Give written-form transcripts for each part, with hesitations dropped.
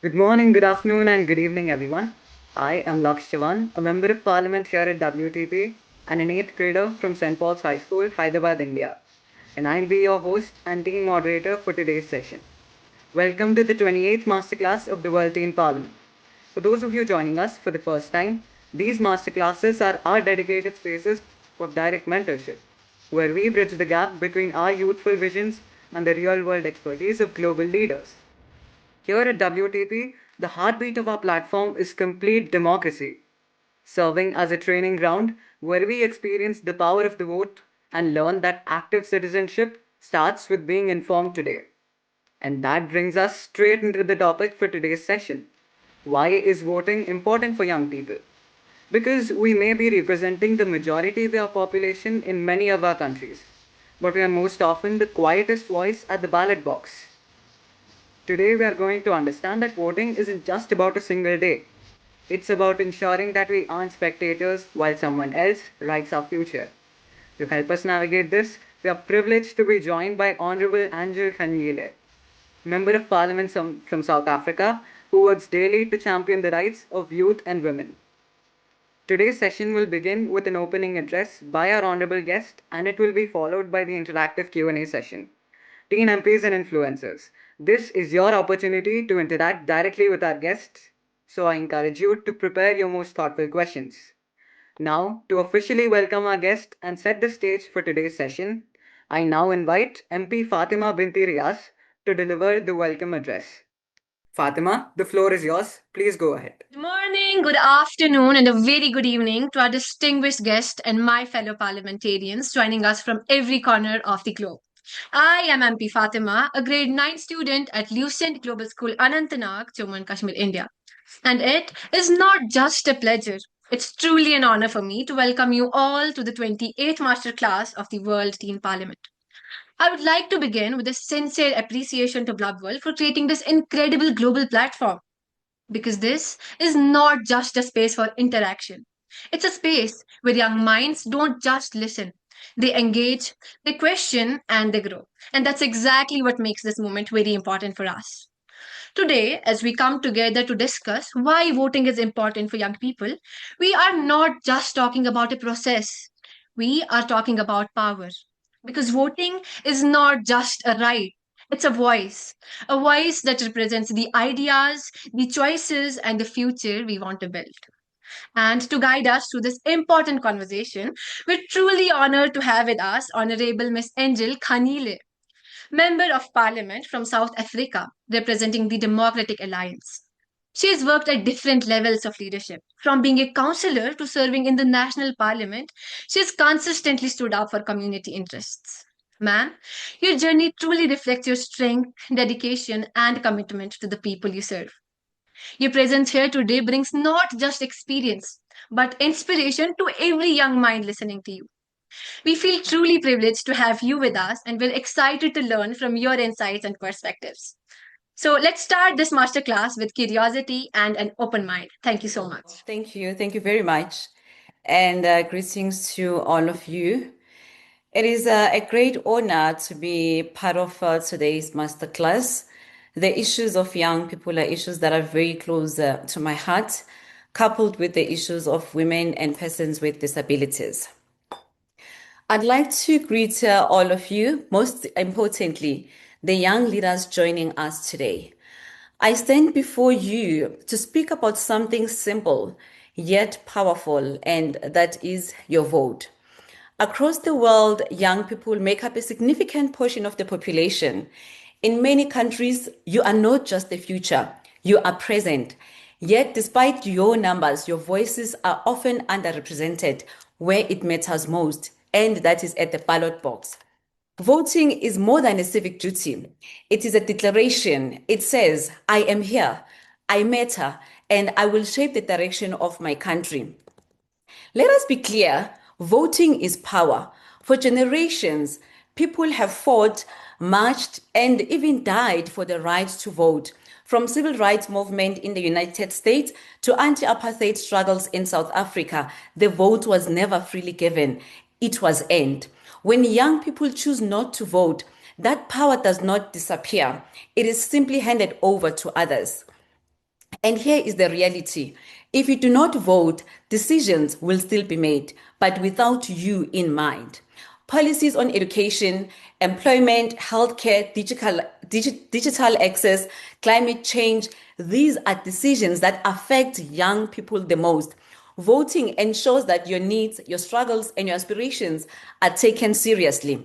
Good morning, good afternoon, and good evening, everyone. I am Laksh Chavan, a member of parliament here at WTP and an 8th grader from St. Paul's High School, Hyderabad, India. And I'll be your host and team moderator for today's session. Welcome to the 28th Masterclass of the World Teen Parliament. For those of you joining us for the first time, these masterclasses are our dedicated spaces of direct mentorship, where we bridge the gap between our youthful visions and the real world expertise of global leaders. Here at WTP, the heartbeat of our platform is complete democracy, serving as a training ground where we experience the power of the vote and learn that active citizenship starts with being informed today. And that brings us straight into the topic for today's session. Why is voting important for young people? Because we may be representing the majority of our population in many of our countries, but we are most often the quietest voice at the ballot box. Today, we are going to understand that voting isn't just about a single day. It's about ensuring that we aren't spectators while someone else writes our future. To help us navigate this, we are privileged to be joined by Honorable Angel Khanyile, Member of Parliament from South Africa, who works daily to champion the rights of youth and women. Today's session will begin with an opening address by our honorable guest, and it will be followed by the interactive Q&A session. Teen MPs and influencers, this is your opportunity to interact directly with our guests, so I encourage you to prepare your most thoughtful questions. Now, to officially welcome our guest and set the stage for today's session, I now invite MP Fatima Binti Riaz to deliver the welcome address. Fatima, the floor is yours. Please go ahead. Good morning, good afternoon, and a very good evening to our distinguished guest and my fellow parliamentarians joining us from every corner of the globe. I am MP Fatima, a grade 9 student at Lucent Global School, Anantnag, Jammu and Kashmir, India. And it is not just a pleasure, it's truly an honor for me to welcome you all to the 28th Masterclass of the World Teen Parliament. I would like to begin with a sincere appreciation to Blood World for creating this incredible global platform because this is not just a space for interaction. It's a space where young minds don't just listen, they engage, they question, and they grow. And that's exactly what makes this moment very important for us. Today, as we come together to discuss why voting is important for young people, we are not just talking about a process, we are talking about power. Because voting is not just a right, it's a voice that represents the ideas, the choices, and the future we want to build. And to guide us through this important conversation, we're truly honored to have with us Honorable Miss Angel Khanyile, Member of Parliament from South Africa, representing the Democratic Alliance. She has worked at different levels of leadership. From being a councillor to serving in the national parliament, she has consistently stood up for community interests. Ma'am, your journey truly reflects your strength, dedication, and commitment to the people you serve. Your presence here today brings not just experience, but inspiration to every young mind listening to you. We feel truly privileged to have you with us, and we're excited to learn from your insights and perspectives. So let's start this masterclass with curiosity and an open mind. Thank you so much. Thank you. Thank you very much. And greetings to all of you. It is a great honor to be part of today's masterclass. The issues of young people are issues that are very close to my heart, coupled with the issues of women and persons with disabilities. I'd like to greet all of you, most importantly, the young leaders joining us today. I stand before you to speak about something simple yet powerful, and that is your vote. Across the world, young people make up a significant portion of the population. In many countries, you are not just the future, you are present. Yet, despite your numbers, your voices are often underrepresented where it matters most, and that is at the ballot box. Voting is more than a civic duty. It is a declaration. It says, I am here, I matter, and I will shape the direction of my country. Let us be clear, voting is power. For generations, people have fought, marched, and even died for the right to vote. From civil rights movement in the United States to anti-apartheid struggles in South Africa, the vote was never freely given. It was earned. When young people choose not to vote, that power does not disappear. It is simply handed over to others. And here is the reality. If you do not vote, decisions will still be made, but without you in mind. Policies on education, employment, healthcare, digital access, climate change, these are decisions that affect young people the most. Voting ensures that your needs, your struggles, and your aspirations are taken seriously.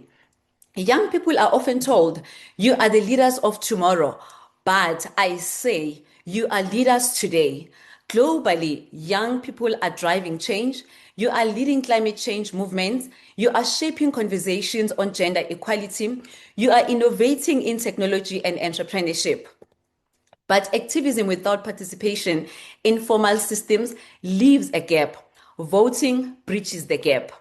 Young people are often told, you are the leaders of tomorrow, but I say, you are leaders today. Globally, young people are driving change. You are leading climate change movements. You are shaping conversations on gender equality. You are innovating in technology and entrepreneurship. But activism without participation in formal systems leaves a gap. Voting bridges the gap.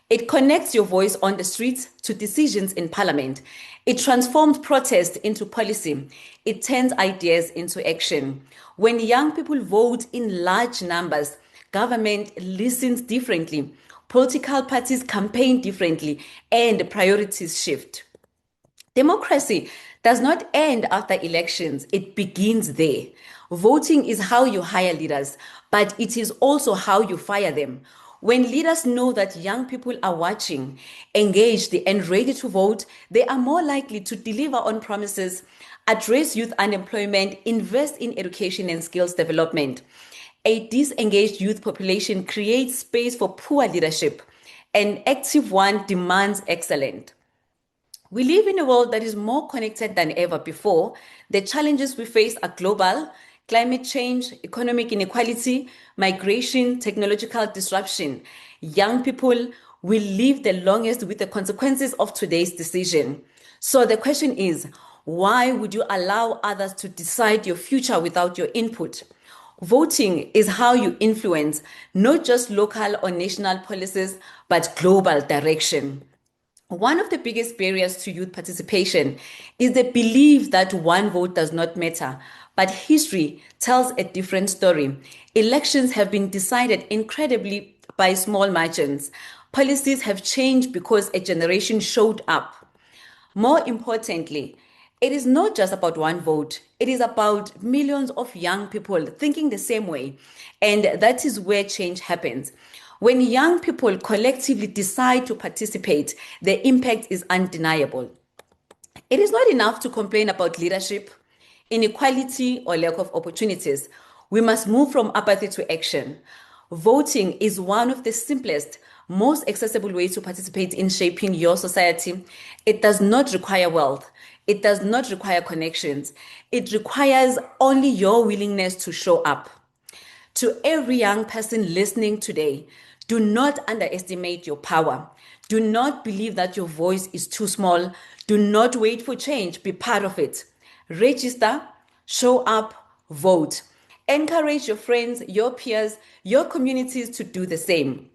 It connects your voice on the streets to decisions in parliament. It transforms protest into policy. It turns ideas into action. When young people vote in large numbers, government listens differently, political parties campaign differently, and priorities shift. Democracy does not end after elections, it begins there. Voting is how you hire leaders, but it is also how you fire them. When leaders know that young people are watching, engaged, and ready to vote, they are more likely to deliver on promises, address youth unemployment, invest in education and skills development. A disengaged youth population creates space for poor leadership. An active one demands excellence. We live in a world that is more connected than ever before. The challenges we face are global: climate change, economic inequality, migration, technological disruption. Young people will live the longest with the consequences of today's decision. So the question is, why would you allow others to decide your future without your input? Voting is how you influence not just local or national policies, but global direction. One of the biggest barriers to youth participation is the belief that one vote does not matter, but history tells a different story. Elections have been decided incredibly by small margins. Policies have changed because a generation showed up. More importantly, it is not just about one vote, it is about millions of young people thinking the same way. And that is where change happens. When young people collectively decide to participate, the impact is undeniable. It is not enough to complain about leadership, inequality, or lack of opportunities. We must move from apathy to action. Voting is one of the simplest, most accessible ways to participate in shaping your society. It does not require wealth. It does not require connections. It requires only your willingness to show up. To every young person listening today, do not underestimate your power. Do not believe that your voice is too small. Do not wait for change. Be part of it. Register, show up, vote. Encourage your friends, your peers, your communities to do the same.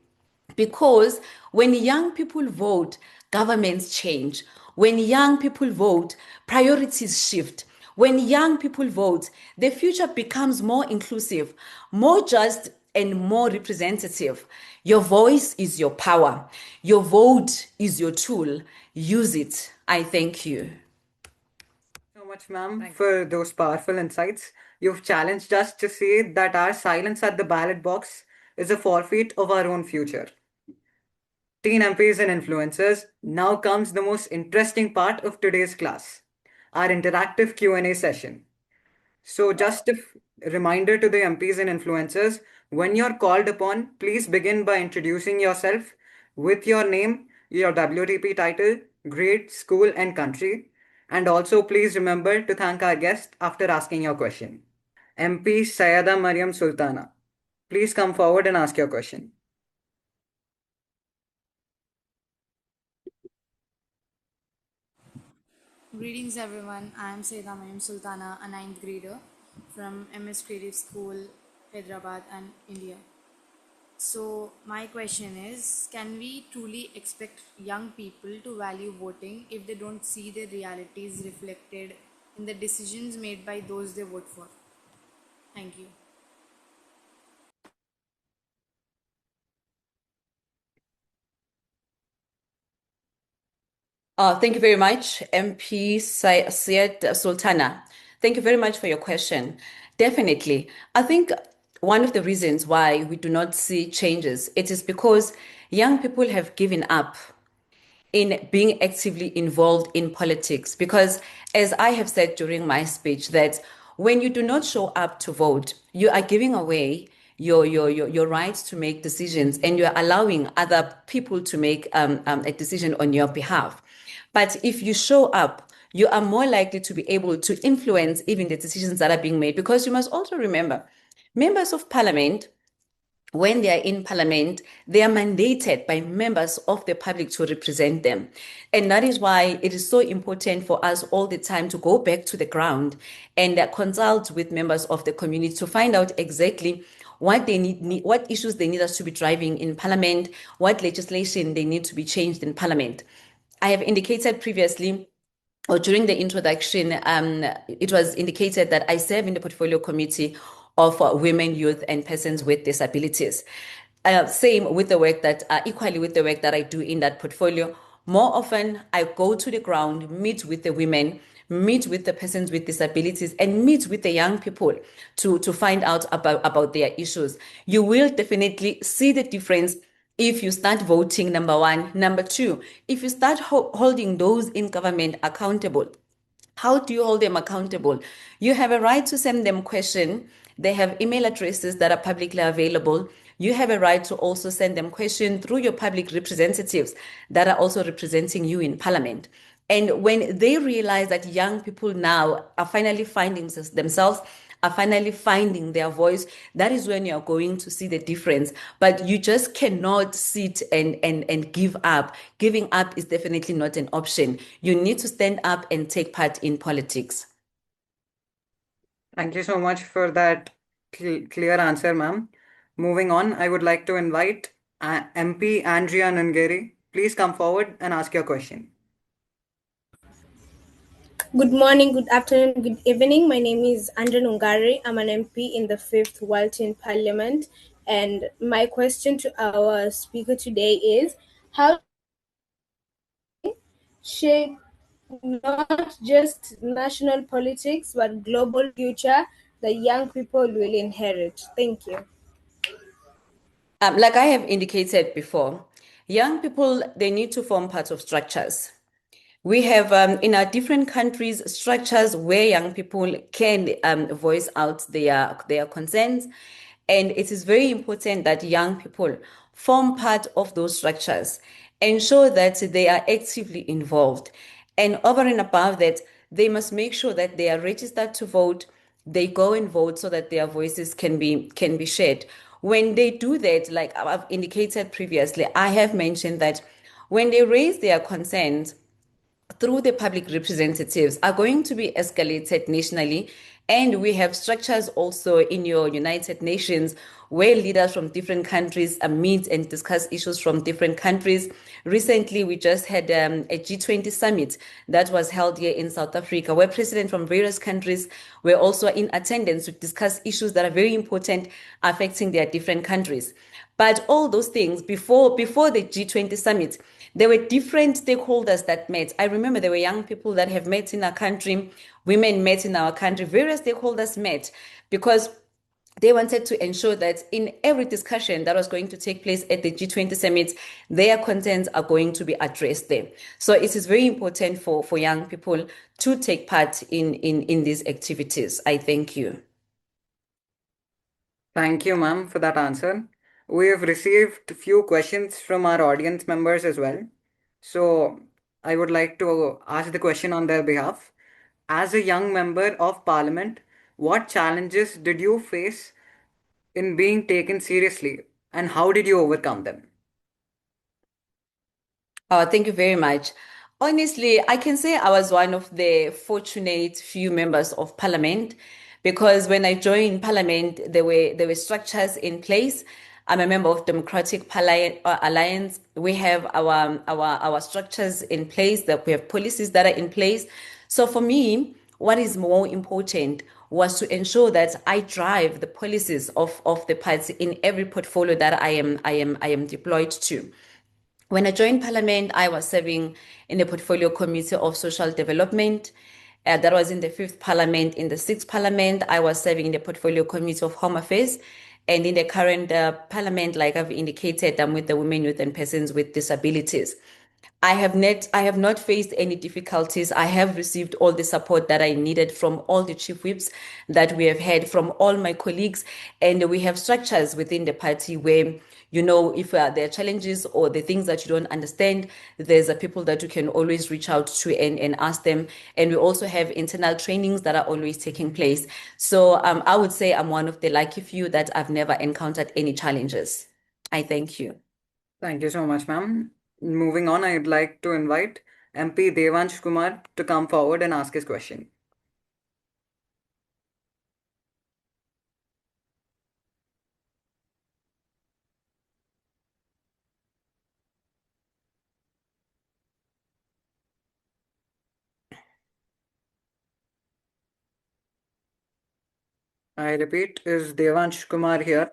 Because when young people vote, governments change. When young people vote, priorities shift. When young people vote, the future becomes more inclusive, more just, and more representative. Your voice is your power. Your vote is your tool. Use it. I thank you. So much, ma'am, for those powerful insights. You've challenged us to say that our silence at the ballot box is a forfeit of our own future. Teen MPs and influencers, now comes the most interesting part of today's class, our interactive Q&A session. So just a reminder to the MPs and influencers, when you're called upon, please begin by introducing yourself with your name, your WTP title, grade, school, and country. And also please remember to thank our guest after asking your question. MP Sayada Mariam Sultana, please come forward and ask your question. Greetings everyone, I am Sayyida Mayum Sultana, a ninth grader from MS Creative School, Hyderabad and India. So my question is, can we truly expect young people to value voting if they don't see their realities reflected in the decisions made by those they vote for? Thank you. Thank you very much, MP Syed Sultana. Thank you very much for your question. Definitely. I think one of the reasons why we do not see changes, it is because young people have given up in being actively involved in politics. Because as I have said during my speech, that when you do not show up to vote, you are giving away your rights to make decisions, and you're allowing other people to make a decision on your behalf. But if you show up, you are more likely to be able to influence even the decisions that are being made. Because you must also remember, members of parliament, when they are in parliament, they are mandated by members of the public to represent them. And that is why it is so important for us all the time to go back to the ground and consult with members of the community to find out exactly what they need, what issues they need us to be driving in parliament, what legislation they need to be changed in parliament. I have indicated previously, or during the introduction, it was indicated that I serve in the portfolio committee of women, youth, and persons with disabilities. Same with the work that, equally with the work that I do in that portfolio. More often, I go to the ground, meet with the women, meet with the persons with disabilities, and meet with the young people to find out about their issues. You will definitely see the difference if you start voting, number one. Number two, if you start holding those in government accountable. How do you hold them accountable? You have a right to send them questions. They have email addresses that are publicly available. You have a right to also send them questions through your public representatives that are also representing you in parliament. And when they realize that young people now are finally finding themselves, are finally finding their voice, that is when you're going to see the difference. But you just cannot sit and give up. Giving up is definitely not an option. You need to stand up and take part in politics. Thank you so much for that clear answer, ma'am. Moving on, I would like to invite MP Andrea Nungeri. Please come forward and ask your question. Good morning, good afternoon, good evening. My name is Andrea Nungari. I'm an MP in the 5th World Teen Parliament. And my question to our speaker today is, how shape not just national politics, but global future the young people will inherit? Thank you. Like I have indicated before, young people, they need to form part of structures. We have in our different countries structures where young people can voice out their concerns. And it is very important that young people form part of those structures, ensure that they are actively involved. And over and above that, they must make sure that they are registered to vote, they go and vote so that their voices can be shared. When they do that, like I've indicated previously, I have mentioned that when they raise their concerns through the public representatives are going to be escalated nationally. And we have structures also in your United Nations where leaders from different countries meet and discuss issues from different countries. Recently, we just had a G20 summit that was held here in South Africa, where presidents from various countries were also in attendance to discuss issues that are very important affecting their different countries. But all those things before the G20 summit, there were different stakeholders that met. I remember there were young people that have met in our country, women met in our country, various stakeholders met because they wanted to ensure that in every discussion that was going to take place at the G20 summit, their concerns are going to be addressed there. So it is very important for young people to take part in these activities. I thank you. Thank you, ma'am, for that answer. We have received a few questions from our audience members as well. So I would like to ask the question on their behalf. As a young member of parliament, what challenges did you face in being taken seriously and how did you overcome them? Thank you very much. Honestly, I can say I was one of the fortunate few members of parliament because when I joined parliament, there were structures in place. I'm a member of Democratic Alliance. We have our structures in place, that we have policies that are in place. So for me, what is more important was to ensure that I drive the policies of the party in every portfolio that I am deployed to. When I joined parliament, I was serving in the portfolio committee of social development. That was in the 5th Parliament. In the 6th Parliament, I was serving in the Portfolio Committee of Home Affairs. And in the current Parliament, like I've indicated, I'm with the Women, Youth and Persons with Disabilities. I have not faced any difficulties. I have received all the support that I needed from all the chief whips that we have had, from all my colleagues. And we have structures within the party where, if there are challenges or the things that you don't understand, there's a people that you can always reach out to and ask them. And we also have internal trainings that are always taking place. So I would say I'm one of the lucky few that I've never encountered any challenges. I thank you. Thank you so much, ma'am. Moving on, I'd like to invite MP Devansh Kumar to come forward and ask his question. I repeat, is Devansh Kumar here?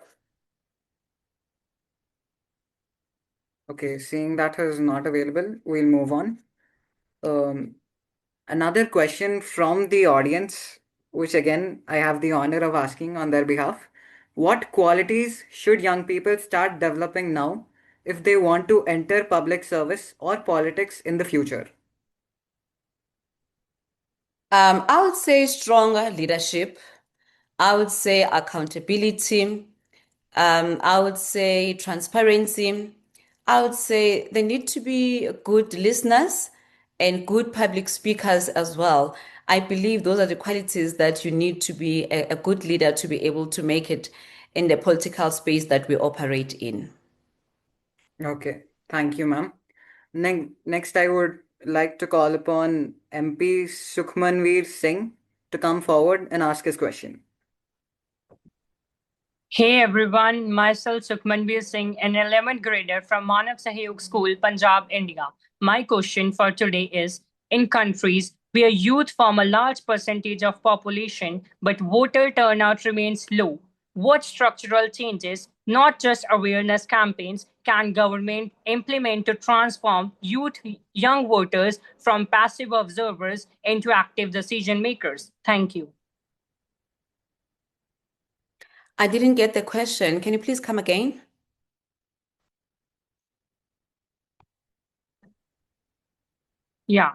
Okay, seeing that is not available, we'll move on. Another question from the audience, which again I have the honor of asking on their behalf. What qualities should young people start developing now if they want to enter public service or politics in the future? I would say stronger leadership. I would say accountability. I would say transparency. I would say they need to be good listeners and good public speakers as well. I believe those are the qualities that you need to be a good leader to be able to make it in the political space that we operate in. Okay, thank you, ma'am. Next, I would like to call upon MP Sukhmanveer Singh to come forward and ask his question. Hey everyone, myself Sukhmanveer Singh, an 11th grader from Manav Sahyog School, Punjab, India. My question for today is, in countries where youth form a large percentage of population but voter turnout remains low, what structural changes, not just awareness campaigns, can government implement to transform young voters from passive observers into active decision makers? Thank you. I didn't get the question. Can you please come again? Yeah.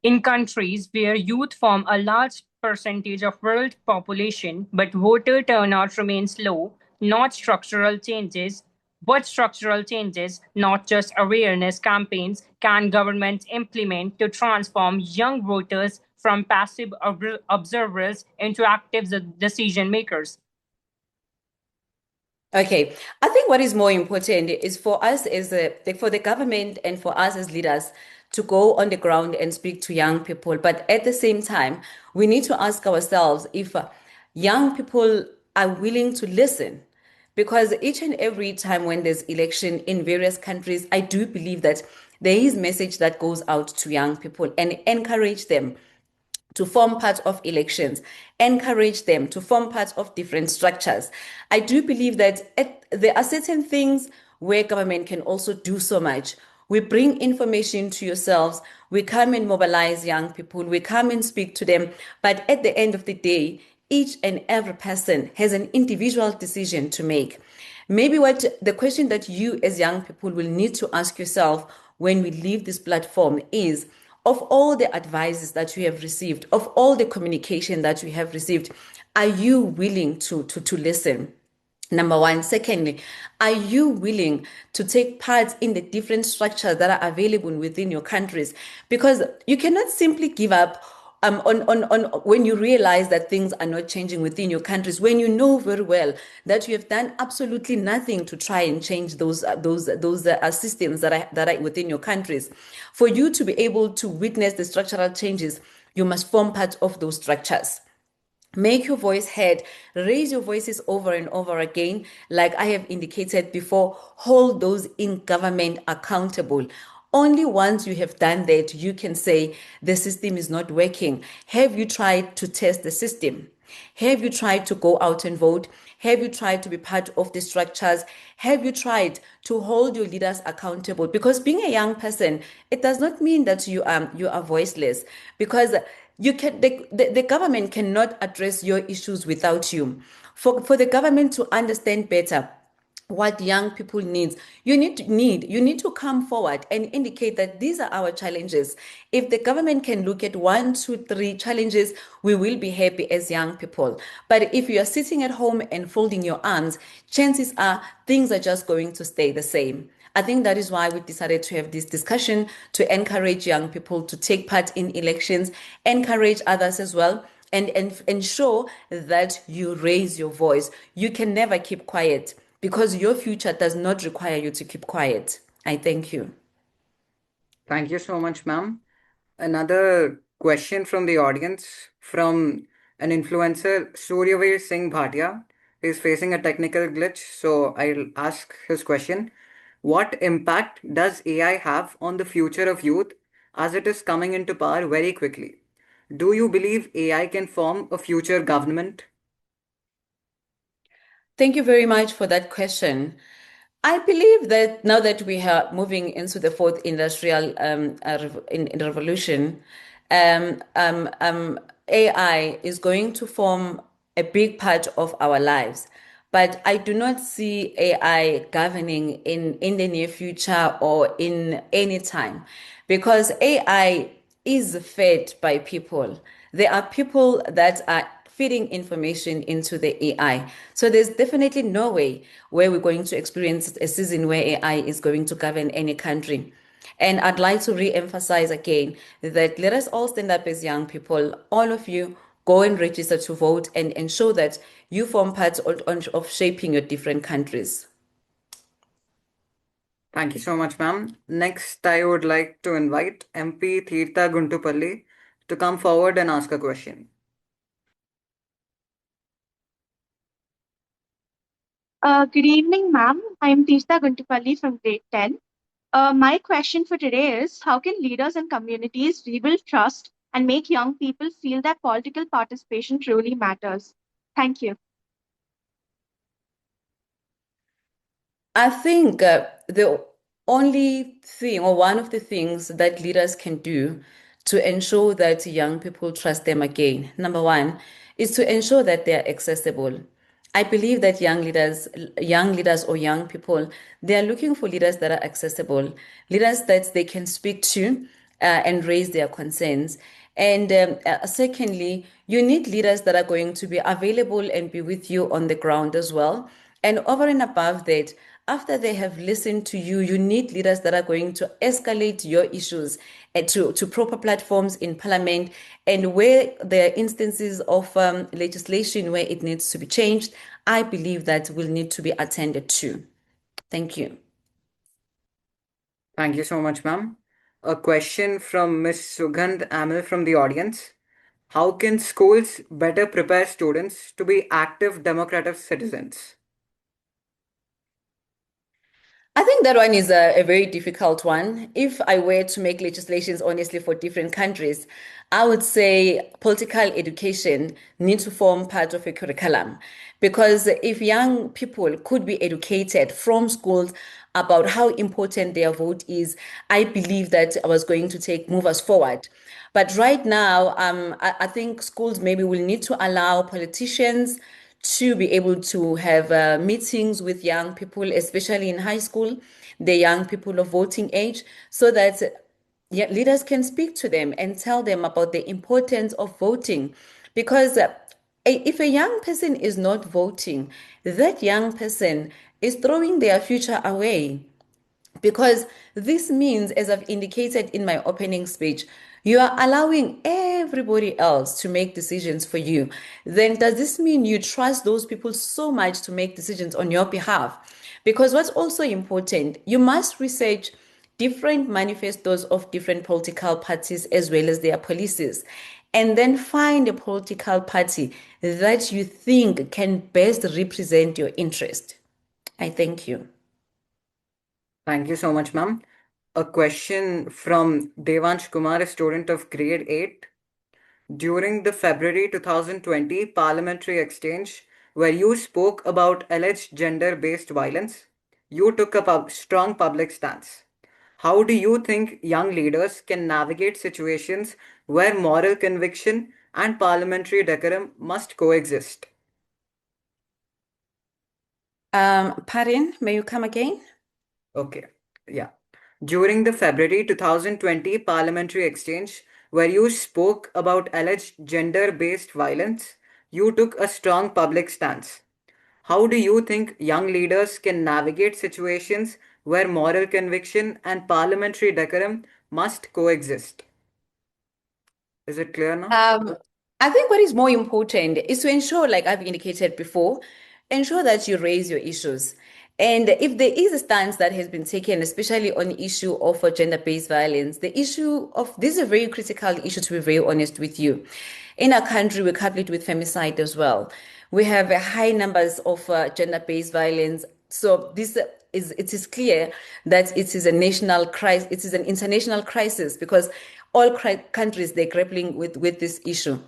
In countries where youth form a large percentage of world population but voter turnout remains low, not structural changes, what structural changes, not just awareness campaigns, can governments implement to transform young voters from passive observers into active decision makers? Okay, I think what is more important is for us for the government and for us as leaders to go on the ground and speak to young people. But at the same time, we need to ask ourselves if young people are willing to listen. Because each and every time when there's election in various countries, I do believe that there is message that goes out to young people and encourage them to form part of elections, encourage them to form part of different structures. I do believe that there are certain things where government can also do so much. We bring information to yourselves, we come and mobilize young people, we come and speak to them, but at the end of the day, each and every person has an individual decision to make. Maybe what the question that you as young people will need to ask yourself when we leave this platform is, of all the advices that you have received, of all the communication that you have received, are you willing to listen? Number one. Secondly, are you willing to take part in the different structures that are available within your countries? Because you cannot simply give up on when you realize that things are not changing within your countries, when you know very well that you have done absolutely nothing to try and change those systems that are within your countries. For you to be able to witness the structural changes, you must form part of those structures. Make your voice heard, raise your voices over and over again. Like I have indicated before, hold those in government accountable. Only once you have done that, you can say the system is not working. Have you tried to test the system? Have you tried to go out and vote? Have you tried to be part of the structures? Have you tried to hold your leaders accountable? Because being a young person, it does not mean that you are voiceless, because the government cannot address your issues without you. For the government to understand better what young people needs, you need to come forward and indicate that these are our challenges. If the government can look at 1, 2, 3 challenges, we will be happy as young people. But if you are sitting at home and folding your arms, chances are things are just going to stay the same. I think that is why we decided to have this discussion, to encourage young people to take part in elections, encourage others as well, and ensure that you raise your voice. You can never keep quiet, because your future does not require you to keep quiet. I thank you. Thank you so much, ma'am. Another question from the audience from an influencer, Suryaveer Singh Bhatia, is facing a technical glitch. So I'll ask his question. What impact does AI have on the future of youth as it is coming into power very quickly? Do you believe AI can form a future government? Thank you very much for that question. I believe that now that we are moving into the fourth industrial revolution, AI is going to form a big part of our lives. But I do not see AI governing in the near future or in any time, because AI is fed by people. There are people that are feeding information into the AI. So there's definitely no way where we're going to experience a season where AI is going to govern any country. And I'd like to re-emphasize again that let us all stand up as young people. All of you go and register to vote and ensure that you form part of shaping your different countries. Thank you so much, ma'am. Next, I would like to invite MP Tirtha Guntupalli to come forward and ask a question. Good evening, ma'am. I'm Tirtha Guntupalli from grade 10. My question for today is, how can leaders and communities rebuild trust and make young people feel that political participation truly matters? Thank you. I think the only thing, or one of the things that leaders can do to ensure that young people trust them again, number one, is to ensure that they are accessible. I believe that young leaders or young people, they are looking for leaders that are accessible, leaders that they can speak to and raise their concerns. And secondly, you need leaders that are going to be available and be with you on the ground as well. And over and above that, after they have listened to you, you need leaders that are going to escalate your issues to proper platforms in parliament, and where there are instances of legislation where it needs to be changed, I believe that will need to be attended to. Thank you. Thank you so much, ma'am. A question from Miss Sugandh Amal from the audience. How can schools better prepare students to be active democratic citizens? I think that one is a very difficult one. If I were to make legislations honestly for different countries, I would say political education needs to form part of a curriculum. Because if young people could be educated from schools about how important their vote is, I believe that I was going to move us forward. But right now, I think schools maybe will need to allow politicians to be able to have meetings with young people, especially in high school, the young people of voting age, so that leaders can speak to them and tell them about the importance of voting. Because if a young person is not voting, that young person is throwing their future away. Because this means, as I've indicated in my opening speech, you are allowing everybody else to make decisions for you. Then does this mean you trust those people so much to make decisions on your behalf? Because what's also important, you must research different manifestos of different political parties as well as their policies, and then find a political party that you think can best represent your interest. I thank you. Thank you so much, ma'am. A question from Devansh Kumar, a student of grade 8. During the February 2020 parliamentary exchange, where you spoke about alleged gender-based violence. You took a strong public stance. How do you think young leaders can navigate situations where moral conviction and parliamentary decorum must coexist? Parin, may you come again? Okay, yeah. During the February 2020 parliamentary exchange, where you spoke about alleged gender-based violence, you took a strong public stance. How do you think young leaders can navigate situations where moral conviction and parliamentary decorum must coexist? Is it clear now? I think what is more important is to ensure, like I've indicated before, ensure that you raise your issues. And if there is a stance that has been taken, especially on the issue of gender-based violence, the issue of this is a very critical issue, to be very honest with you. In our country, we're coupled with femicide as well. We have high numbers of gender-based violence. So it is clear that it is a national crisis. It is an international crisis because all countries, they're grappling with this issue.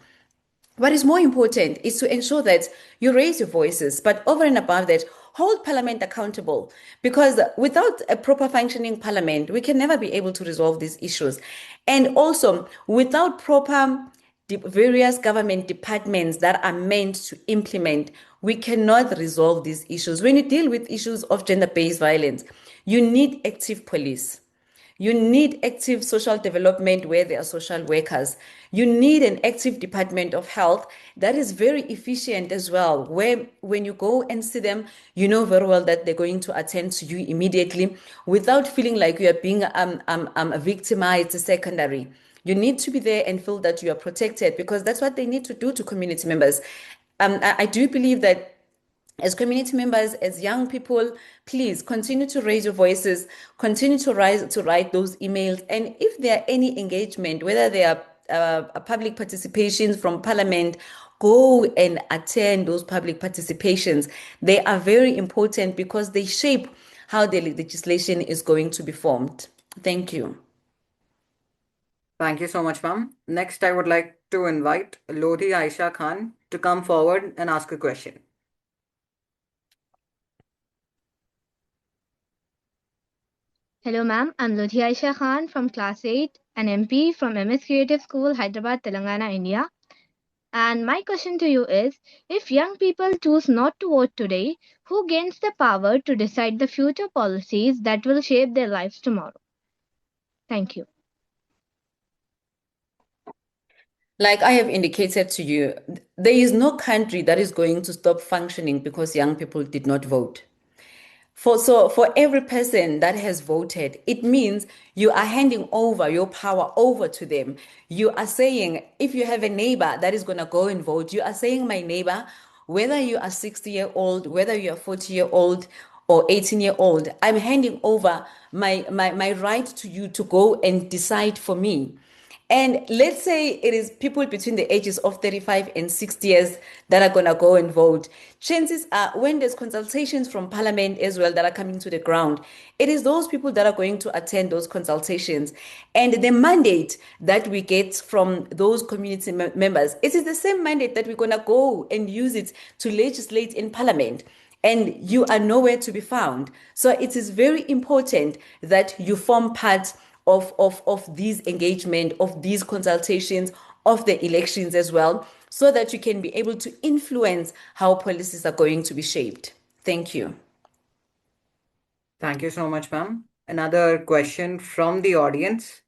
What is more important is to ensure that you raise your voices, but over and above that, hold Parliament accountable. Because without a proper functioning Parliament, we can never be able to resolve these issues. And also, without proper various government departments that are meant to implement, we cannot resolve these issues. When you deal with issues of gender-based violence, you need active police. You need active social development where there are social workers. You need an active Department of Health that is very efficient as well, where when you go and see them, you know very well that they're going to attend to you immediately without feeling like you are being victimized secondary. You need to be there and feel that you are protected because that's what they need to do to community members. I do believe that as community members, as young people, please continue to raise your voices, continue to write those emails. And if there are any engagement, whether they are public participations from Parliament, go and attend those public participations. They are very important because they shape how the legislation is going to be formed. Thank you. Thank you so much, ma'am. Next, I would like to invite Lodhi Aisha Khan to come forward and ask a question. Hello, ma'am. I'm Lodhi Aisha Khan from Class 8, an MP from MS Creative School, Hyderabad, Telangana, India. And my question to you is, if young people choose not to vote today, who gains the power to decide the future policies that will shape their lives tomorrow? Thank you. Like I have indicated to you, there is no country that is going to stop functioning because young people did not vote. For every person that has voted, it means you are handing over your power over to them. You are saying, if you have a neighbor that is going to go and vote, you are saying, my neighbor, whether you are 60-year-old, whether you are 40-year-old or 18-year-old, I'm handing over my right to you to go and decide for me. And let's say it is people between the ages of 35 and 60 years that are going to go and vote. Chances are, when there's consultations from Parliament as well that are coming to the ground, it is those people that are going to attend those consultations. And the mandate that we get from those community members, it is the same mandate that we're going to go and use it to legislate in Parliament. And you are nowhere to be found. So it is very important that you form part of these engagement, of these consultations, of the elections as well, so that you can be able to influence how policies are going to be shaped. Thank you. Thank you so much, ma'am. Another question from the audience.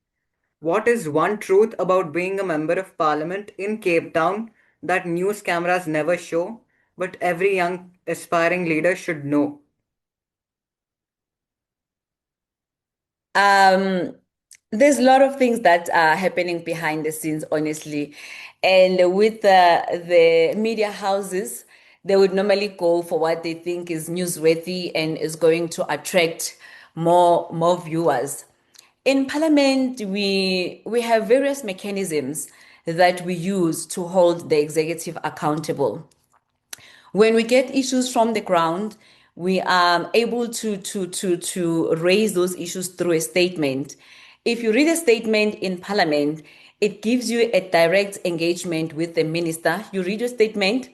What is one truth about being a member of parliament in Cape Town that news cameras never show, but every young aspiring leader should know? There's a lot of things that are happening behind the scenes, honestly. And with the media houses, they would normally go for what they think is newsworthy and is going to attract more viewers. In Parliament, we have various mechanisms that we use to hold the executive accountable. When we get issues from the ground, we are able to raise those issues through a statement. If you read a statement in Parliament, it gives you a direct engagement with the minister. You read your statement,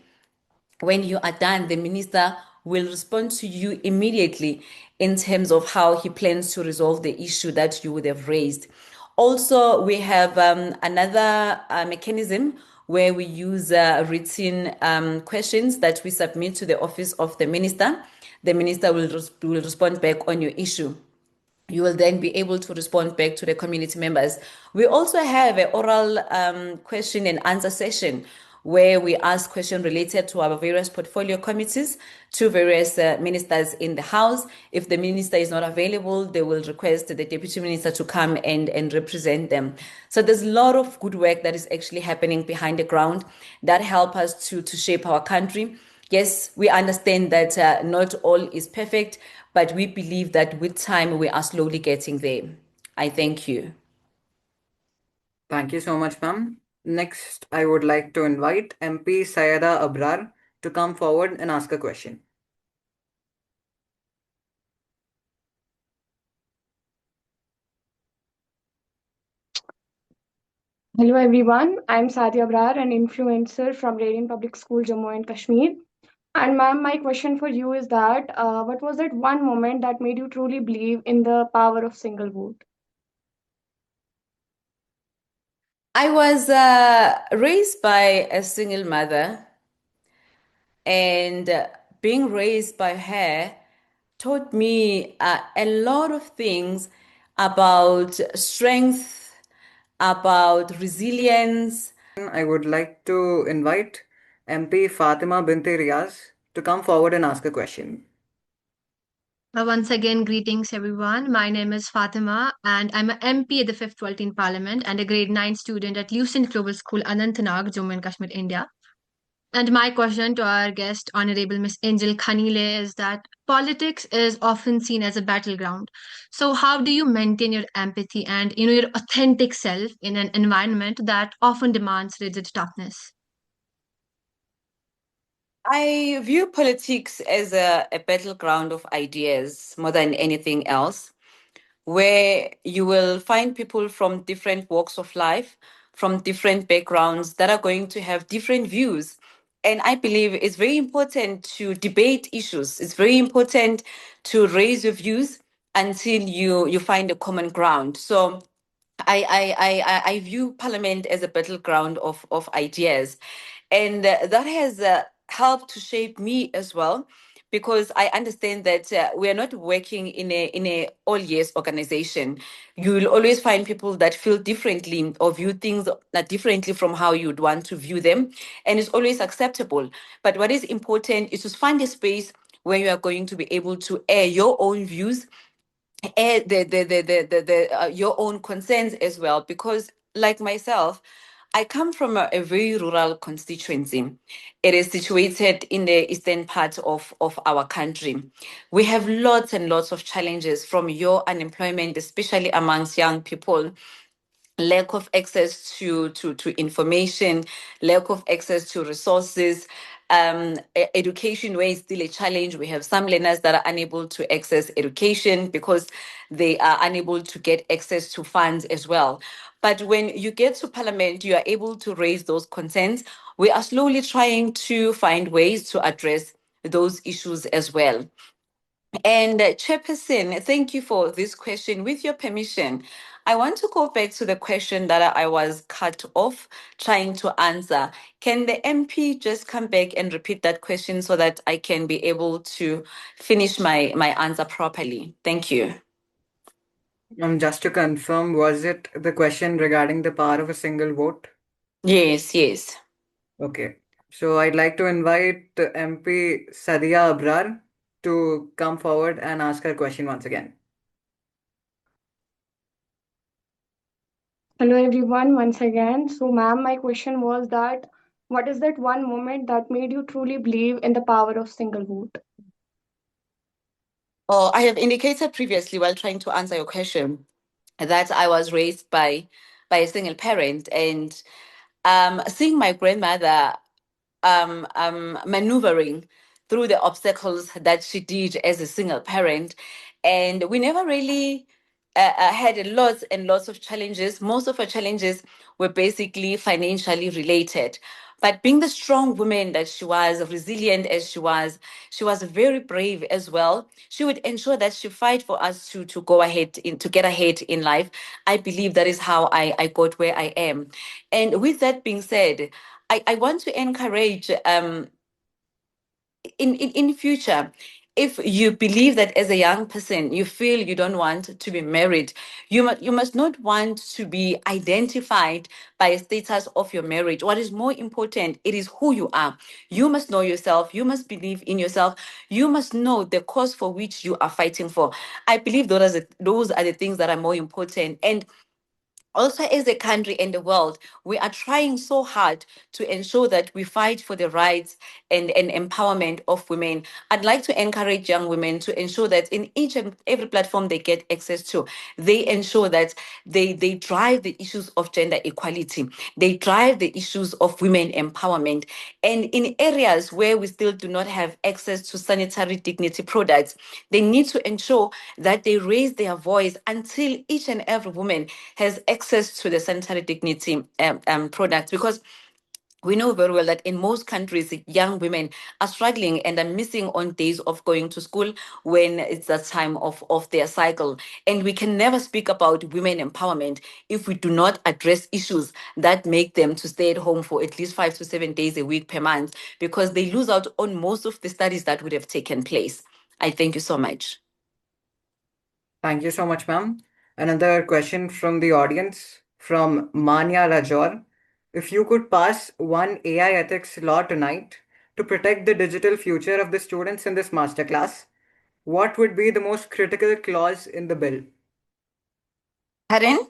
when you are done, the minister will respond to you immediately in terms of how he plans to resolve the issue that you would have raised. Also, we have another mechanism where we use written questions that we submit to the office of the minister. The minister will respond back on your issue. You will then be able to respond back to the community members. We also have an oral question and answer session where we ask questions related to our various portfolio committees to various ministers in the House. If the minister is not available, they will request the deputy minister to come and represent them. So there's a lot of good work that is actually happening behind the ground that help us to shape our country. Yes, we understand that not all is perfect, but we believe that with time we are slowly getting there. I thank you. Thank you so much, ma'am. Next, I would like to invite MP Sayeda Abrar to come forward and ask a question. Hello everyone, I'm Sadia Brar, an influencer from Radiant Public School, Jammu and Kashmir. And ma'am, my question for you is that what was that one moment that made you truly believe in the power of single vote? I was raised by a single mother, and being raised by her taught me a lot of things about strength, about resilience. I would like to invite MP Fatima Binti Riaz to come forward and ask a question. Once again, greetings everyone. My name is Fatima and I'm an MP at the 5th World Teen Parliament and a grade 9 student at Lucent Global School, Anantnag, Jammu and Kashmir, India. And my question to our guest, Honorable Miss Angel Khanyile, is that politics is often seen as a battleground. So how do you maintain your empathy and your authentic self in an environment that often demands rigid toughness? I view politics as a battleground of ideas more than anything else, where you will find people from different walks of life, from different backgrounds that are going to have different views. And I believe it's very important to debate issues. It's very important to raise your views until you find a common ground. So I view Parliament as a battleground of ideas, and that has helped to shape me as well, because I understand that we are not working in a all yes organization. You will always find people that feel differently or view things differently from how you'd want to view them, and it's always acceptable. But what is important is to find a space where you are going to be able to air your own views, your own concerns as well, because like myself, I come from a very rural constituency. It is situated in the eastern part of our country. We have lots and lots of challenges, from your unemployment, especially amongst young people, lack of access to information, lack of access to resources, education where it's still a challenge. We have some learners that are unable to access education because they are unable to get access to funds as well. But when you get to Parliament, you are able to raise those concerns. We are slowly trying to find ways to address those issues as well. And Chairperson, thank you for this question. With your permission, I want to go back to the question that I was cut off trying to answer. Can the MP just come back and repeat that question so that I can be able to finish my answer properly? Thank you. Just to confirm, was it the question regarding the power of a single vote? Yes, yes. Okay. So I'd like to invite MP Sadia Abrar to come forward and ask her question once again. Hello everyone, once again. So ma'am, my question was that what is that one moment that made you truly believe in the power of single vote? Oh, I have indicated previously while trying to answer your question that I was raised by a single parent, and seeing my grandmother maneuvering through the obstacles that she did as a single parent. And we never really had lots and lots of challenges. Most of her challenges were basically financially related. But being the strong woman that she was, resilient as she was very brave as well. She would ensure that she fight for us to go ahead, to get ahead in life. I believe that is how I got where I am. And with that being said, I want to encourage in future, if you believe that as a young person you feel you don't want to be married, you must not want to be identified by a status of your marriage. What is more important, it is who you are. You must know yourself, you must believe in yourself, you must know the cause for which you are fighting for. I believe those are the things that are more important. And also, as a country and the world, we are trying so hard to ensure that we fight for the rights and empowerment of women. I'd like to encourage young women to ensure that in each and every platform they get access to, they ensure that they drive the issues of gender equality, they drive the issues of women empowerment. And in areas where we still do not have access to sanitary dignity products, they need to ensure that they raise their voice until each and every woman has access to the sanitary dignity products. Because we know very well that in most countries, young women are struggling and are missing on days of going to school when it's the time of their cycle. And we can never speak about women empowerment if we do not address issues that make them to stay at home for at least 5 to 7 days a week per month, because they lose out on most of the studies that would have taken place. I thank you so much. Thank you so much, ma'am. Another question from the audience from Manya Rajor. If you could pass one AI ethics law tonight to protect the digital future of the students in this masterclass, what would be the most critical clause in the bill? Karen?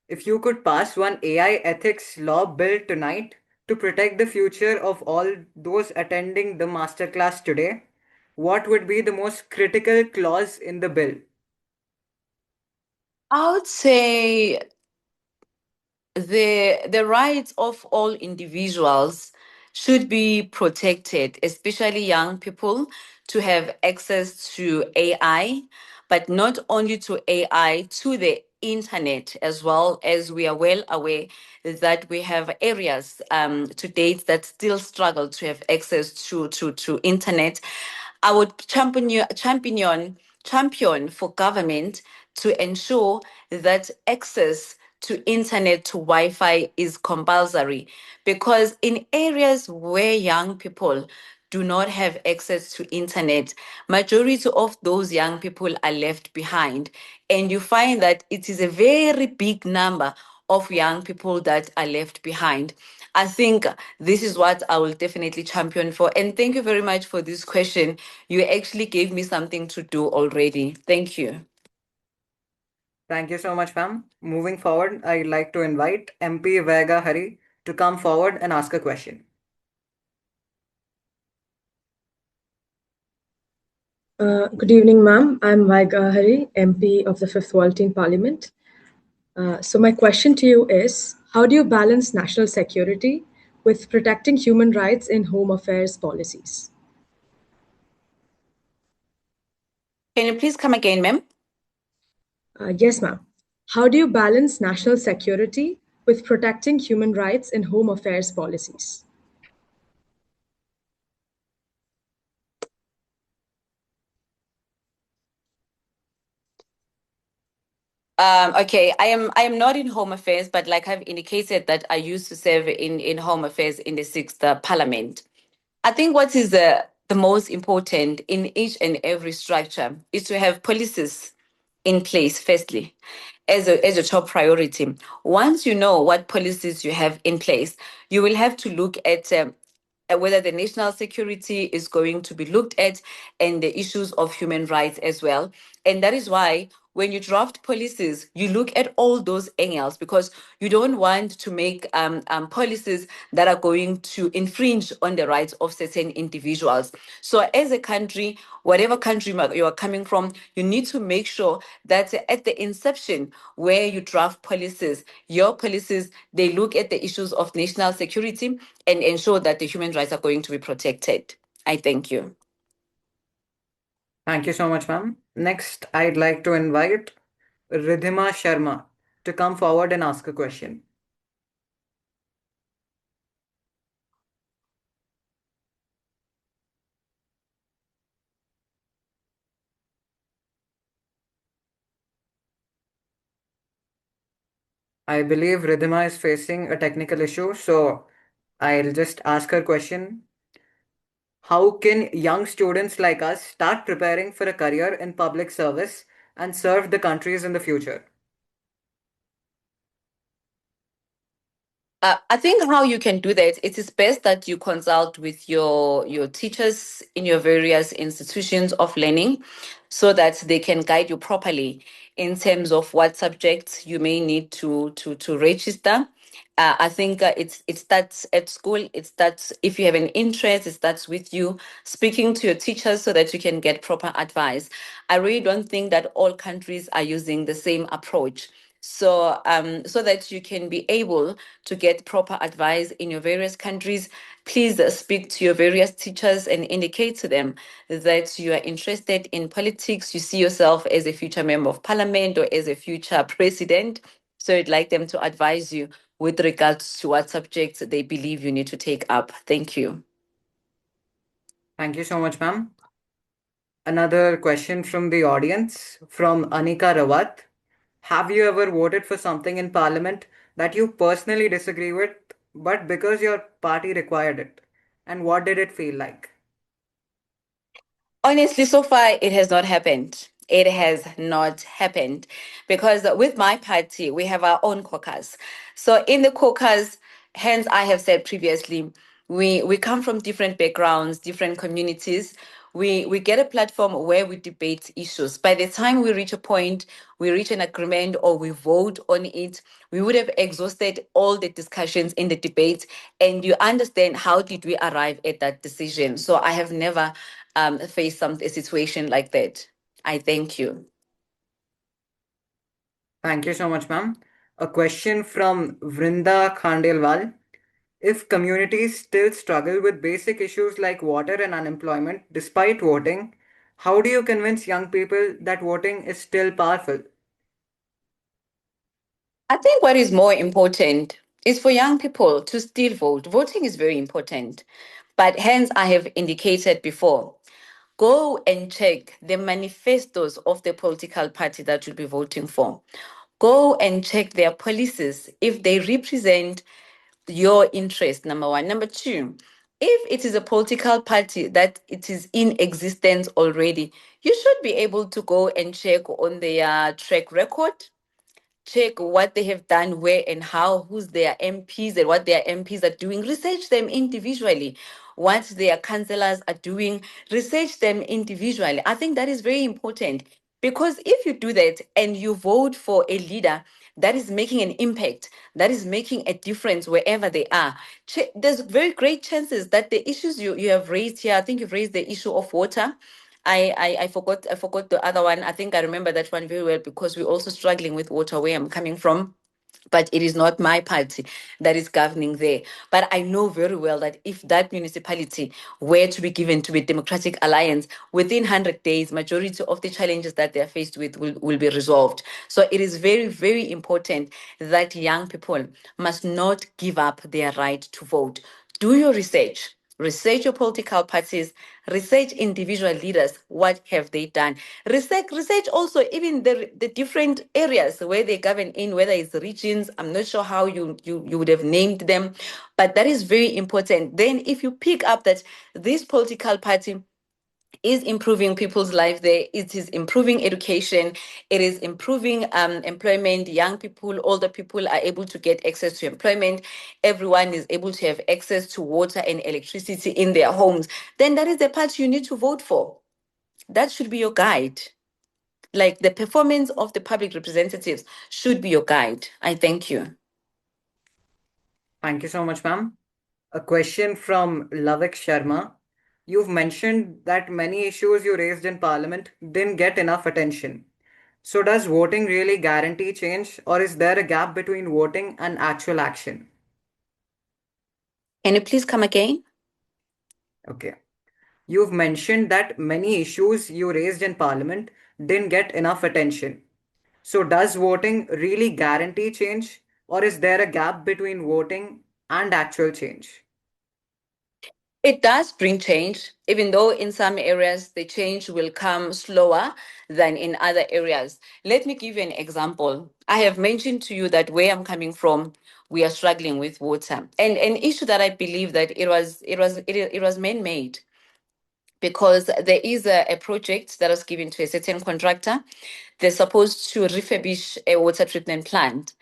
If you could pass one AI ethics law bill tonight to protect the future of all those attending the masterclass today, what would be the most critical clause in the bill? I would say the rights of all individuals should be protected, especially young people, to have access to AI, but not only to AI, to the internet as well. As we are well aware that we have areas to date that still struggle to have access to internet. I would champion for government to ensure that access to internet, to Wi-Fi is compulsory, because in areas where young people do not have access to internet, majority of those young people are left behind. And you find that it is a very big number of young people that are left behind. I think this is what I will definitely champion for. And thank you very much for this question. You actually gave me something to do already. Thank you. Thank you so much, ma'am. Moving forward, I'd like to invite MP Vega Hari to come forward and ask a question. Good evening, ma'am. I'm Vaiga Hari, MP of the 5th World Teen Parliament. So my question to you is, how do you balance national security with protecting human rights in home affairs policies? Can you please come again, ma'am? Yes, ma'am. How do you balance national security with protecting human rights in home affairs policies? Okay, I am not in Home Affairs, but like I've indicated that I used to serve in Home Affairs in the 6th Parliament. I think what is the most important in each and every structure is to have policies in place, firstly, as a top priority. Once you know what policies you have in place, you will have to look at whether the national security is going to be looked at and the issues of human rights as well. And that is why when you draft policies, you look at all those angles, because you don't want to make policies that are going to infringe on the rights of certain individuals. So as a country, whatever country you are coming from, you need to make sure that at the inception where you draft policies, your policies, they look at the issues of national security and ensure that the human rights are going to be protected. I thank you. Thank you so much, ma'am. Next, I'd like to invite Ridhima Sharma to come forward and ask a question. I believe Ridhima is facing a technical issue, so I'll just ask her question. How can young students like us start preparing for a career in public service and serve the countries in the future? I think how you can do that, it is best that you consult with your teachers in your various institutions of learning so that they can guide you properly in terms of what subjects you may need to register. I think it starts at school. It starts if you have an interest. It starts with you speaking to your teachers so that you can get proper advice. I really don't think that all countries are using the same approach. So that you can be able to get proper advice in your various countries, please speak to your various teachers and indicate to them that you are interested in politics. You see yourself as a future member of parliament or as a future president. So I'd like them to advise you with regards to what subjects they believe you need to take up. Thank you. Thank you so much, ma'am. Another question from the audience from Anika Rawat. Have you ever voted for something in parliament that you personally disagree with, but because your party required it? And what did it feel like? Honestly, so far it has not happened. It has not happened because with my party, we have our own caucus. So in the caucus, hence I have said previously, we come from different backgrounds, different communities. We get a platform where we debate issues. By the time we reach a point, we reach an agreement or we vote on it, we would have exhausted all the discussions in the debate, and you understand how did we arrive at that decision. So I have never faced a situation like that. I thank you. Thank you so much, ma'am. A question from Vrinda Khandelwal. If communities still struggle with basic issues like water and unemployment despite voting, how do you convince young people that voting is still powerful? I think what is more important is for young people to still vote. Voting is very important. But hence, I have indicated before, go and check the manifestos of the political party that you'll be voting for. Go and check their policies if they represent your interest, number one. Number two, if it is a political party that it is in existence already, you should be able to go and check on their track record, check what they have done where and how, who's their MPs and what their MPs are doing. Research them individually. What their councillors are doing, research them individually. I think that is very important because if you do that and you vote for a leader that is making an impact, that is making a difference wherever they are, there's very great chances that the issues you have raised here, I think you've raised the issue of water. I forgot the other one. I think I remember that one very well because we're also struggling with water where I'm coming from. But it is not my party that is governing there. But I know very well that if that municipality were to be given to a democratic alliance, within 100 days, majority of the challenges that they're faced with will be resolved. So it is very, very important that young people must not give up their right to vote. Do your research. Research your political parties, research individual leaders, what have they done? Research also even the different areas where they govern in, whether it's regions. I'm not sure how you would have named them, but that is very important. Then if you pick up that this political party is improving people's life there, it is improving education, it is improving employment, young people, older people are able to get access to employment, everyone is able to have access to water and electricity in their homes, then that is the party you need to vote for. That should be your guide. Like the performance of the public representatives should be your guide. I thank you. Thank you so much, ma'am. A question from Lavik Sharma. You've mentioned that many issues you raised in Parliament didn't get enough attention. So, does voting really guarantee change, or is there a gap between voting and actual action? Can you please come again? Okay. You've mentioned that many issues you raised in Parliament didn't get enough attention. So, does voting really guarantee change, or is there a gap between voting and actual change? It does bring change, even though in some areas the change will come slower than in other areas. Let me give you an example. I have mentioned to you that where I'm coming from, we are struggling with water. And an issue that I believe that it was man-made, because there is a project that was given to a certain contractor. They're supposed to refurbish a water treatment plant.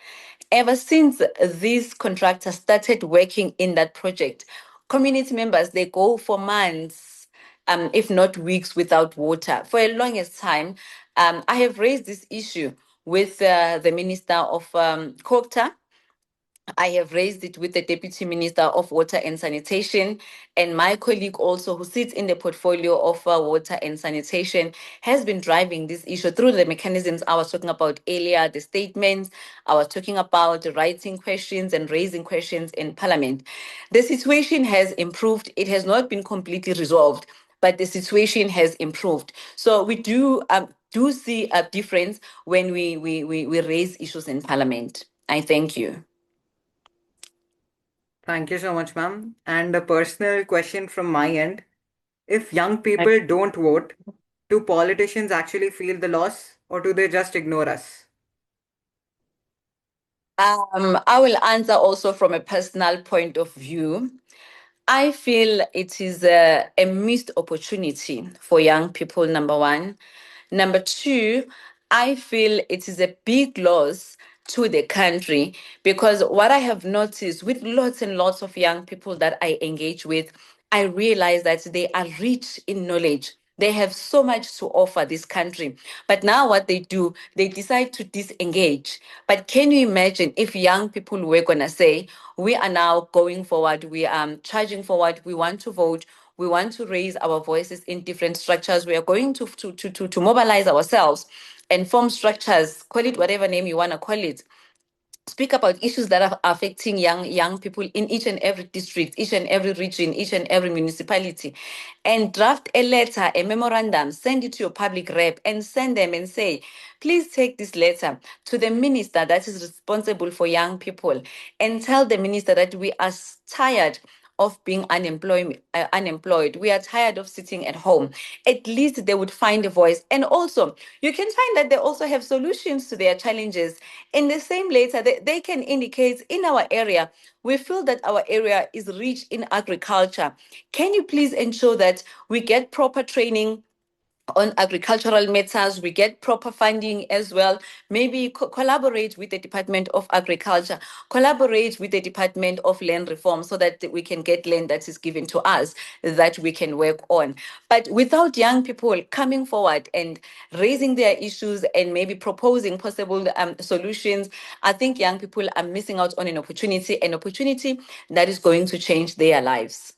Ever since these contractors started working in that project, community members, they go for months, if not weeks, without water. For a longest time, I have raised this issue with the Minister of Kokta. I have raised it with the Deputy Minister of Water and Sanitation, and my colleague also, who sits in the portfolio of water and sanitation, has been driving this issue through the mechanisms I was talking about earlier, the statements. I was talking about writing questions and raising questions in Parliament. The situation has improved. It has not been completely resolved, but the situation has improved. So we do see a difference when we raise issues in Parliament. I thank you. Thank you so much, ma'am. And a personal question from my end. If young people don't vote, do politicians actually feel the loss, or do they just ignore us? I will answer also from a personal point of view. I feel it is a missed opportunity for young people, number one. Number two, I feel it is a big loss to the country, because what I have noticed with lots and lots of young people that I engage with, I realize that they are rich in knowledge. They have so much to offer this country. But now what they do, they decide to disengage. But can you imagine if young people were going to say, we are now going forward, we are charging forward, we want to vote, we want to raise our voices in different structures, we are going to mobilize ourselves and form structures, call it whatever name you want to call it, speak about issues that are affecting young people in each and every district, each and every region, each and every municipality, and draft a letter, a memorandum, send it to your public rep and send them and say, please take this letter to the minister that is responsible for young people and tell the minister that we are tired of being unemployed. We are tired of sitting at home. At least they would find a voice. And also, you can find that they also have solutions to their challenges. In the same letter, they can indicate in our area, we feel that our area is rich in agriculture. Can you please ensure that we get proper training on agricultural matters, we get proper funding as well, maybe collaborate with the Department of Agriculture, collaborate with the Department of Land Reform, so that we can get land that is given to us that we can work on. But without young people coming forward and raising their issues and maybe proposing possible solutions, I think young people are missing out on an opportunity that is going to change their lives.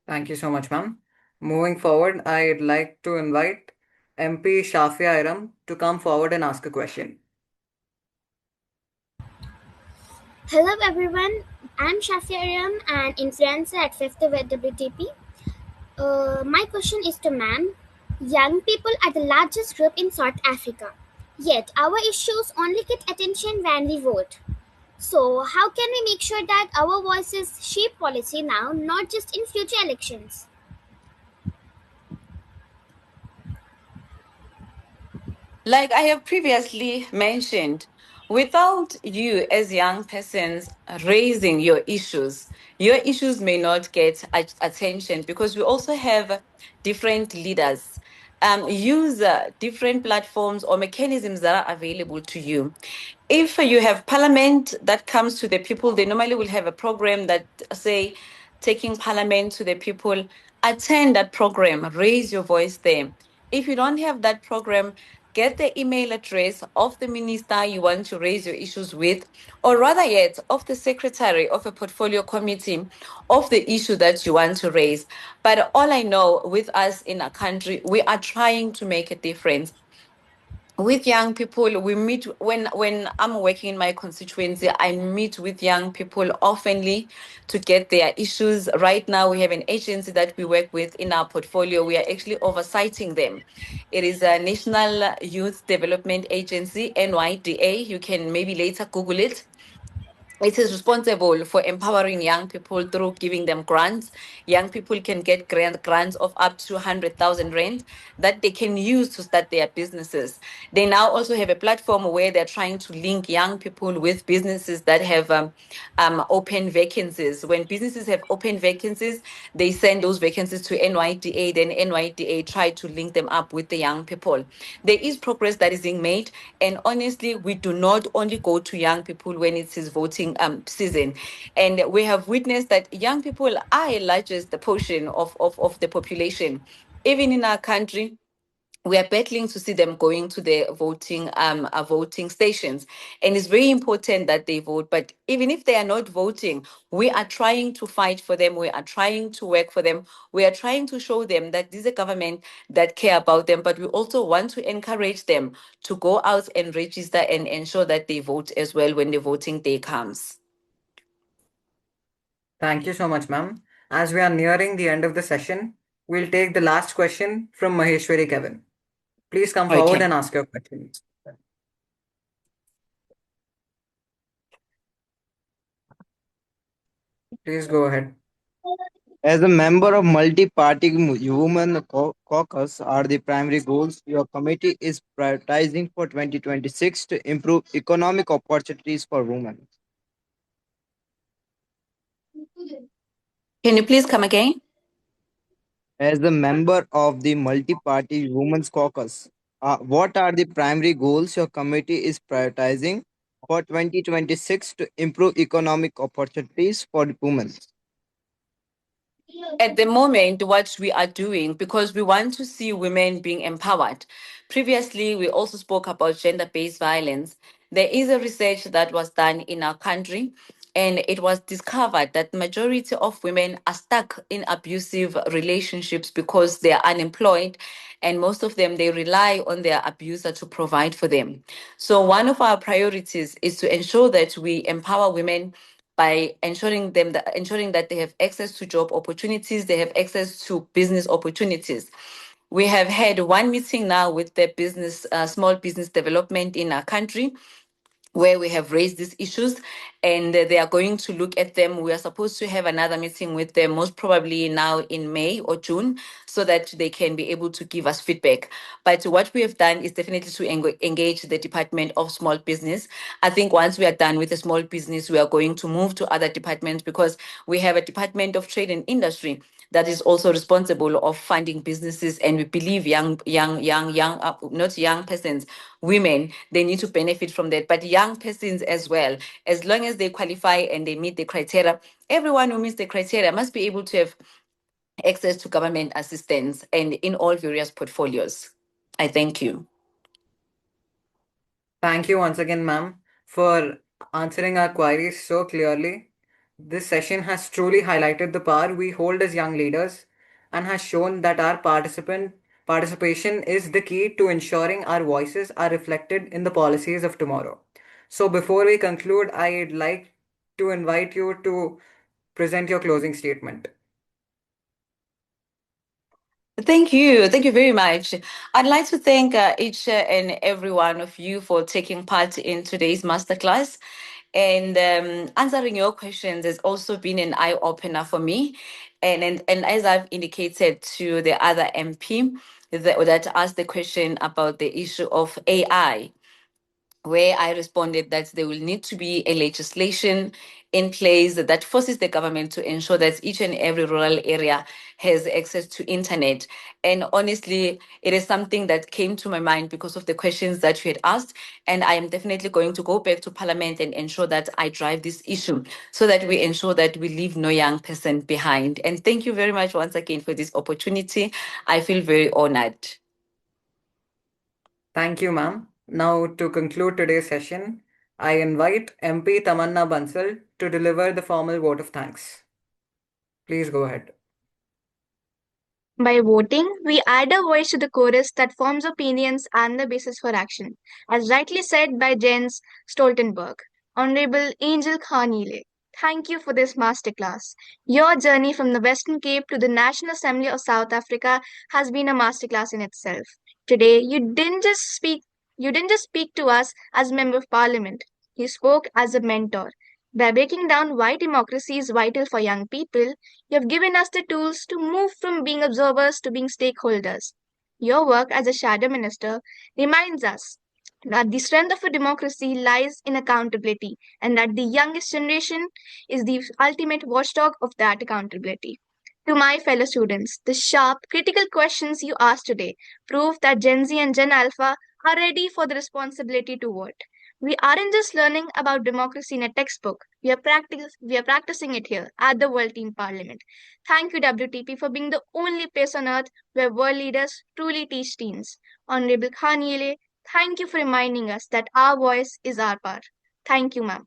Thank you so much, ma'am. Moving forward, I'd like to invite MP Shafia Iram to come forward and ask a question. Hello everyone, I'm Shafia Aram, an influencer at 5th with WTP. My question is to ma'am. Young people are the largest group in South Africa, yet our issues only get attention when we vote. So how can we make sure that our voices shape policy now, not just in future elections? Like I have previously mentioned, without you as young persons raising your issues may not get attention, because we also have different leaders. Use different platforms or mechanisms that are available to you. If you have parliament that comes to the people, they normally will have a program that say, taking parliament to the people. Attend that program, raise your voice there. If you don't have that program, get the email address of the minister you want to raise your issues with, or rather yet, of the secretary of a portfolio committee of the issue that you want to raise. But all I know with us in our country, we are trying to make a difference. with young people, we meet when I'm working in my constituency, I meet with young people oftenly to get their issues. Right now, we have an agency that we work with in our portfolio. We are actually oversighting them. It is a National Youth Development Agency, NYDA. You can maybe later Google it. It is responsible for empowering young people through giving them grants. Young people can get grants of up to 100,000 rand that they can use to start their businesses. They now also have a platform where they're trying to link young people with businesses that have open vacancies. When businesses have open vacancies, they send those vacancies to NYDA, then NYDA try to link them up with the young people. There is progress that is being made, and honestly, we do not only go to young people when it is voting season. And we have witnessed that young people are a largest portion of the population. Even in our country, we are battling to see them going to the voting stations, and it's very important that they vote. But even if they are not voting, we are trying to fight for them, we are trying to work for them, we are trying to show them that this is a government that care about them. But we also want to encourage them to go out and register and ensure that they vote as well when the voting day comes. Thank you so much, ma'am. As we are nearing the end of the session, we'll take the last question from Maheshwari Kevin. Please come forward Okay. and ask your question. Please go ahead. As a member of multi-party women caucus are the primary goals your committee is prioritizing for 2026 to improve economic opportunities for women. Can you please come again? As a member of the multi-party women's caucus, what are the primary goals your committee is prioritizing for 2026 to improve economic opportunities for women? At the moment, what we are doing, because we want to see women being empowered. Previously, we also spoke about gender-based violence. There is a research that was done in our country, and it was discovered that majority of women are stuck in abusive relationships because they are unemployed, and most of them, they rely on their abuser to provide for them. So one of our priorities is to ensure that we empower women by ensuring that they have access to job opportunities, they have access to business opportunities. We have had one meeting now with the small business development in our country, where we have raised these issues, and they are going to look at them. We are supposed to have another meeting with them, most probably now in May or June, so that they can be able to give us feedback. But what we have done is definitely to engage the Department of Small Business. I think once we are done with the small business, we are going to move to other departments, because we have a Department of Trade and Industry that is also responsible of funding businesses, and we believe not young persons, women, they need to benefit from that, but young persons as well, as long as they qualify and they meet the criteria. Everyone who meets the criteria must be able to have access to government assistance and in all various portfolios. I thank you. Thank you once again, ma'am, for answering our queries so clearly. This session has truly highlighted the power we hold as young leaders and has shown that our participation is the key to ensuring our voices are reflected in the policies of tomorrow. So before we conclude, I'd like to invite you to present your closing statement. Thank you. Thank you very much. I'd like to thank each and every one of you for taking part in today's masterclass. And answering your questions has also been an eye opener for me. And as I've indicated to the other MP that asked the question about the issue of AI, where I responded that there will need to be a legislation in place that forces the government to ensure that each and every rural area has access to internet. And honestly, it is something that came to my mind because of the questions that you had asked. And I am definitely going to go back to Parliament and ensure that I drive this issue so that we ensure that we leave no young person behind. And thank you very much once again for this opportunity. I feel very honored. Thank you, ma'am. Now, to conclude today's session, I invite MP Tamanna Bansal to deliver the formal vote of thanks. Please go ahead. By voting, we add a voice to the chorus that forms opinions and the basis for action, as rightly said by Jens Stoltenberg. Honorable Angel Khanyile, thank you for this masterclass. Your journey from the Western Cape to the National Assembly of South Africa has been a masterclass in itself. Today, you didn't just speak to us as member of parliament. You spoke as a mentor. By breaking down why democracy is vital for young people, you have given us the tools to move from being observers to being stakeholders. Your work as a shadow minister reminds us that the strength of a democracy lies in accountability and that the youngest generation is the ultimate watchdog of that accountability. To my fellow students, the sharp, critical questions you asked today prove that Gen Z and Gen Alpha are ready for the responsibility to vote. We aren't just learning about democracy in a textbook. We are practicing it here at the World Teen Parliament. Thank you, WTP, for being the only place on earth where world leaders truly teach teens. Honorable Khanyile, thank you for reminding us that our voice is our power. Thank you, ma'am.